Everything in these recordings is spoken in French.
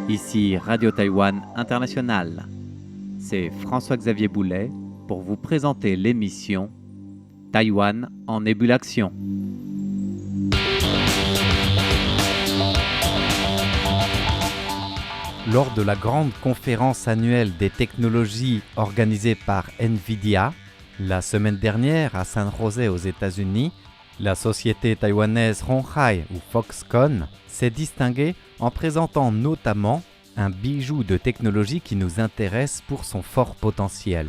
Ici Radio Taïwan International. C'est François-Xavier Boulet pour vous présenter l'émission Taïwan en ébullition. Lors de la grande conférence annuelle des technologies organisée par NVIDIA, la semaine dernière à San José aux États-Unis, la société taïwanaise Hon-Hai ou Foxconn s'est distinguée en présentant notamment un bijou de technologie qui nous intéresse pour son fort potentiel.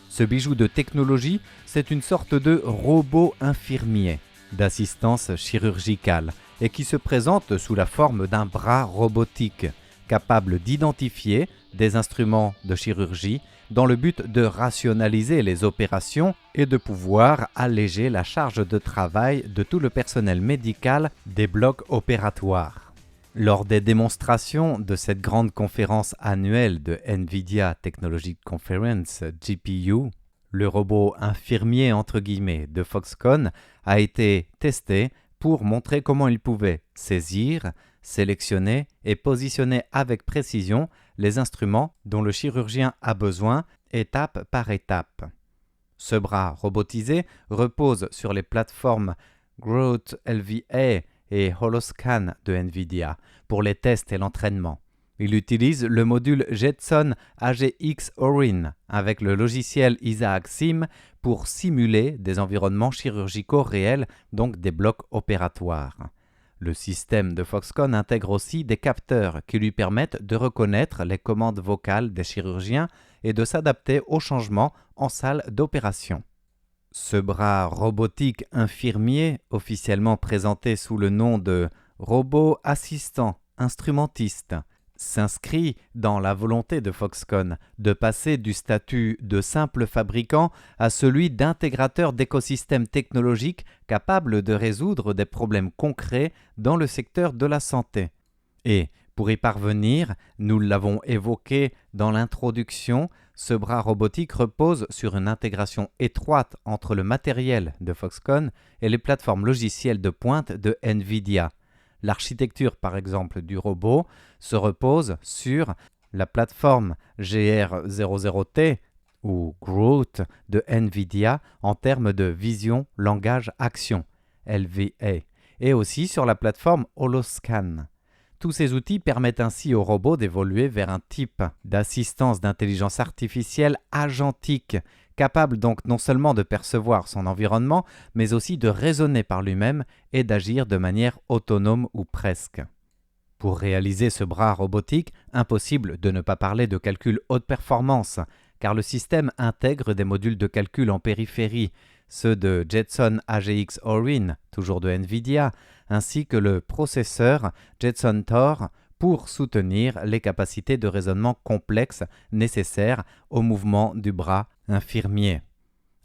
Ce bijou de technologie, c'est une sorte de robot infirmier d'assistance chirurgicale et qui se présente sous la forme d'un bras robotique capable d'identifier des instruments de chirurgie dans le but de rationaliser les opérations et de pouvoir alléger la charge de travail de tout le personnel médical des blocs opératoires. Lors des démonstrations de cette grande conférence annuelle de NVIDIA Technology Conference GPU, le robot infirmier entre guillemets de Foxconn a été testé pour montrer comment il pouvait saisir, sélectionner et positionner avec précision les instruments dont le chirurgien a besoin étape par étape. Ce bras robotisé repose sur les plateformes Groot LVA et Holoscan de NVIDIA pour les tests et l'entraînement. Il utilise le module Jetson AGX Orin avec le logiciel Isaac Sim pour simuler des environnements chirurgicaux réels, donc des blocs opératoires. Le système de Foxconn intègre aussi des capteurs qui lui permettent de reconnaître les commandes vocales des chirurgiens et de s'adapter aux changements en salle d'opération. Ce bras robotique infirmier, officiellement présenté sous le nom de robot assistant instrumentiste, s'inscrit dans la volonté de Foxconn de passer du statut de simple fabricant à celui d'intégrateur d'écosystèmes technologiques capables de résoudre des problèmes concrets dans le secteur de la santé. Et, pour y parvenir, nous l'avons évoqué dans l'introduction, ce bras robotique repose sur une intégration étroite entre le matériel de Foxconn et les plateformes logicielles de pointe de NVIDIA. L'architecture, par exemple, du robot se repose sur la plateforme GR00T ou Groot de NVIDIA en termes de vision langage action LVA et aussi sur la plateforme Holoscan. Tous ces outils permettent ainsi au robot d'évoluer vers un type d'assistance d'intelligence artificielle agentique, capable donc non seulement de percevoir son environnement, mais aussi de raisonner par lui-même et d'agir de manière autonome ou presque. Pour réaliser ce bras robotique, impossible de ne pas parler de calcul haute performance, car le système intègre des modules de calcul en périphérie, ceux de Jetson AGX Orin, toujours de NVIDIA, ainsi que le processeur Jetson Tor pour soutenir les capacités de raisonnement complexes nécessaires au mouvement du bras infirmier.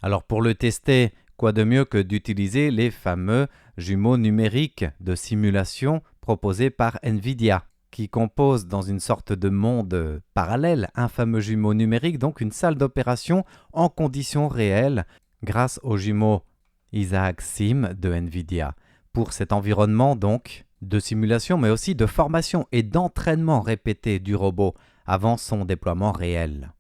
Alors pour le tester, quoi de mieux que d'utiliser les fameux jumeaux numériques de simulation proposés par NVIDIA, qui composent dans une sorte de monde parallèle un fameux jumeau numérique, donc une salle d'opération en conditions réelles grâce aux jumeaux Isaac Sim de NVIDIA. Pour cet environnement donc de simulation mais aussi de formation et d'entraînement répété du robot avant son déploiement réel.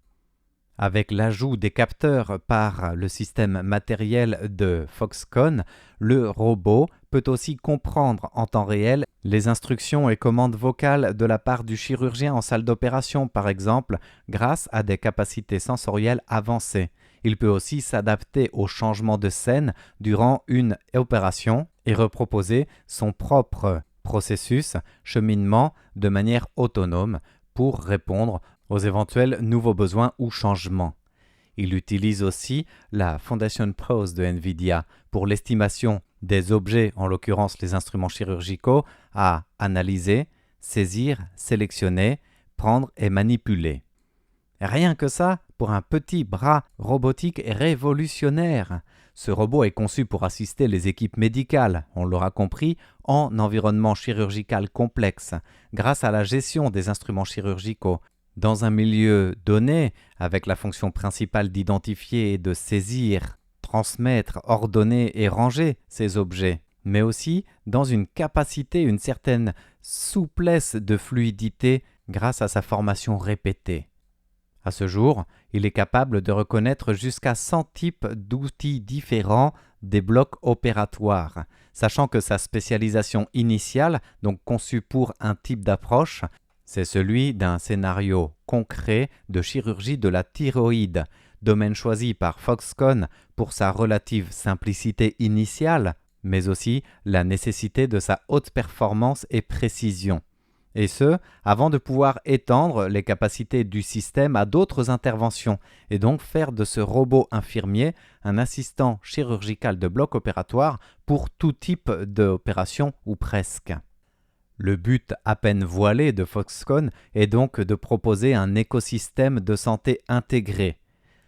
Avec l'ajout des capteurs par le système matériel de Foxconn, le robot peut aussi comprendre en temps réel les instructions et commandes vocales de la part du chirurgien en salle d'opération par exemple grâce à des capacités sensorielles avancées. Il peut aussi s'adapter aux changements de scène durant une opération et reproposer son propre processus cheminement de manière autonome pour répondre aux éventuels nouveaux besoins ou changements. Il utilise aussi la Foundation Pose de NVIDIA pour l'estimation des objets, en l'occurrence les instruments chirurgicaux, à analyser, saisir, sélectionner, prendre et manipuler. Rien que ça, pour un petit bras robotique révolutionnaire. Ce robot est conçu pour assister les équipes médicales, on l'aura compris, en environnement chirurgical complexe, grâce à la gestion des instruments chirurgicaux, dans un milieu donné, avec la fonction principale d'identifier et de saisir transmettre, ordonner et ranger ces objets, mais aussi dans une capacité, une certaine souplesse de fluidité grâce à sa formation répétée. À ce jour, il est capable de reconnaître jusqu'à 100 types d'outils différents des blocs opératoires, sachant que sa spécialisation initiale, donc conçue pour un type d'approche, c'est celui d'un scénario concret de chirurgie de la thyroïde, domaine choisi par Foxconn pour sa relative simplicité initiale, mais aussi la nécessité de sa haute performance et précision. Et ce, avant de pouvoir étendre les capacités du système à d'autres interventions et donc faire de ce robot infirmier un assistant chirurgical de bloc opératoire pour tout type d'opération ou presque. Le but à peine voilé de Foxconn est donc de proposer un écosystème de santé intégré.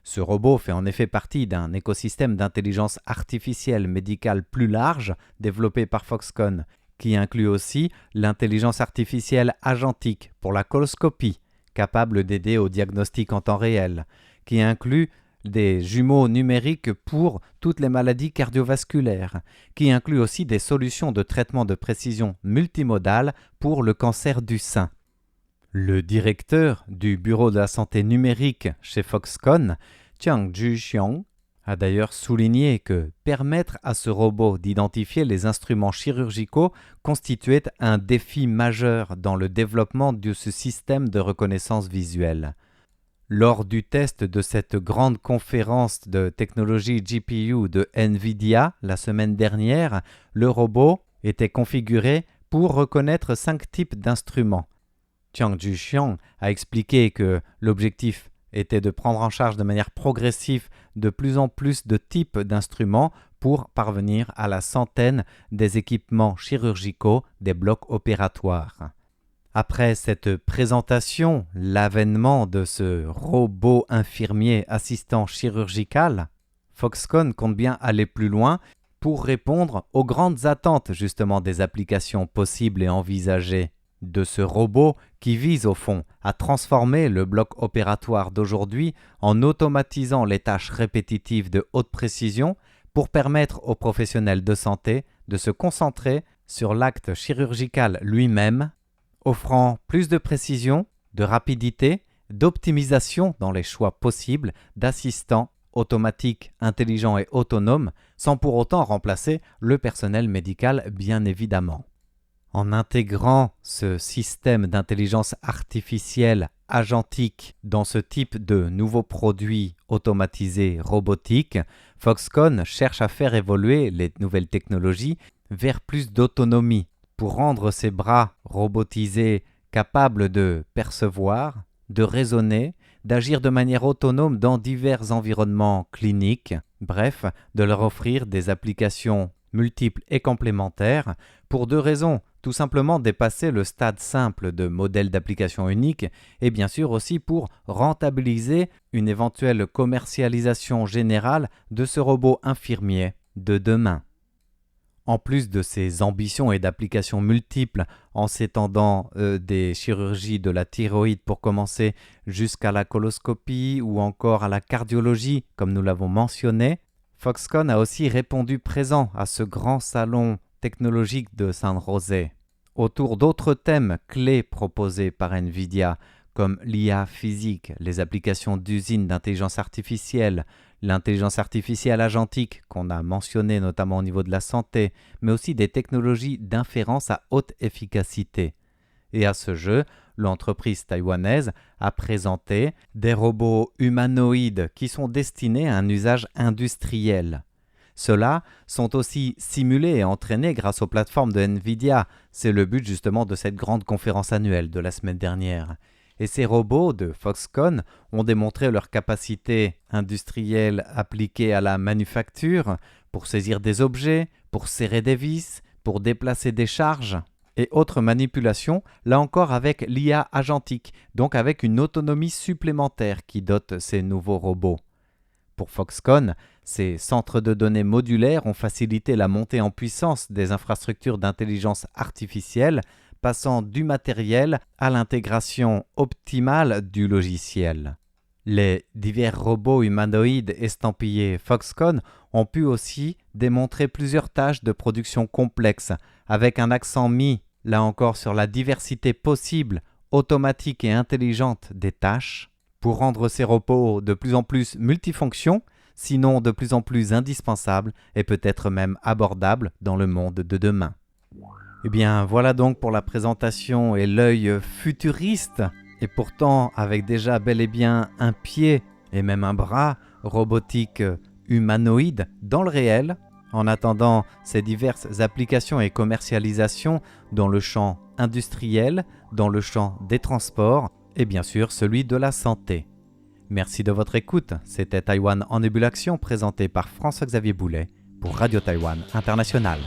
Ce robot fait en effet partie d'un écosystème d'intelligence artificielle médicale plus large développé par Foxconn, qui inclut aussi l'intelligence artificielle agentique pour la coloscopie, capable d'aider au diagnostic en temps réel, qui inclut des jumeaux numériques pour toutes les maladies cardiovasculaires, qui inclut aussi des solutions de traitement de précision multimodale pour le cancer du sein. Le directeur du bureau de la santé numérique chez Foxconn, Chiang Ju-xiong, a d'ailleurs souligné que permettre à ce robot d'identifier les instruments chirurgicaux constituait un défi majeur dans le développement de ce système de reconnaissance visuelle. Lors du test de cette grande conférence de technologie GPU de NVIDIA la semaine dernière, le robot était configuré pour reconnaître 5 types d'instruments. Chiang Ju-xiong a expliqué que l'objectif était de prendre en charge de manière progressive de plus en plus de types d'instruments pour parvenir à la centaine des équipements chirurgicaux des blocs opératoires. Après cette présentation, l'avènement de ce robot infirmier assistant chirurgical, Foxconn compte bien aller plus loin pour répondre aux grandes attentes justement des applications possibles et envisagées de ce robot qui vise au fond à transformer le bloc opératoire d'aujourd'hui en automatisant les tâches répétitives de haute précision pour permettre aux professionnels de santé de se concentrer sur l'acte chirurgical lui-même, offrant plus de précision, de rapidité, d'optimisation dans les choix possibles d'assistants automatiques, intelligents et autonomes, sans pour autant remplacer le personnel médical bien évidemment. En intégrant ce système d'intelligence artificielle agentique dans ce type de nouveaux produits automatisés robotiques, Foxconn cherche à faire évoluer les nouvelles technologies vers plus d'autonomie pour rendre ces bras robotisés capables de percevoir, de raisonner, d'agir de manière autonome dans divers environnements cliniques, bref, de leur offrir des applications multiples et complémentaires pour 2 raisons. Tout simplement dépasser le stade simple de modèle d'application unique et bien sûr aussi pour rentabiliser une éventuelle commercialisation générale de ce robot infirmier de demain. En plus de ces ambitions et d'applications multiples en s'étendant des chirurgies de la thyroïde pour commencer jusqu'à la coloscopie ou encore à la cardiologie comme nous l'avons mentionné, Foxconn a aussi répondu présent à ce grand salon technologique de San José, autour d'autres thèmes clés proposés par NVIDIA, comme l'IA physique, les applications d'usines d'intelligence artificielle, l'intelligence artificielle agentique qu'on a mentionné notamment au niveau de la santé, mais aussi des technologies d'inférence à haute efficacité. Et à ce jeu, l'entreprise taïwanaise a présenté des robots humanoïdes qui sont destinés à un usage industriel. Ceux-là sont aussi simulés et entraînés grâce aux plateformes de NVIDIA. C'est le but justement de cette grande conférence annuelle de la semaine dernière. Et ces robots de Foxconn ont démontré leur capacité industrielle appliquée à la manufacture pour saisir des objets, pour serrer des vis, pour déplacer des charges et autres manipulations, là encore avec l'IA agentique, donc avec une autonomie supplémentaire qui dote ces nouveaux robots. Pour Foxconn, ces centres de données modulaires ont facilité la montée en puissance des infrastructures d'intelligence artificielle, passant du matériel à l'intégration optimale du logiciel. Les divers robots humanoïdes estampillés Foxconn ont pu aussi démontrer plusieurs tâches de production complexes, avec un accent mis, là encore, sur la diversité possible, automatique et intelligente des tâches, pour rendre ces robots de plus en plus multifonctions, sinon de plus en plus indispensables et peut-être même abordables dans le monde de demain. Eh bien, voilà donc pour la présentation et l'œil futuriste, et pourtant avec déjà bel et bien un pied et même un bras robotique humanoïde dans le réel, en attendant ces diverses applications et commercialisations dans le champ industriel, dans le champ des transports et bien sûr celui de la santé. Merci de votre écoute, c'était Taïwan en ébullition présenté par François-Xavier Boulet pour Radio Taïwan International.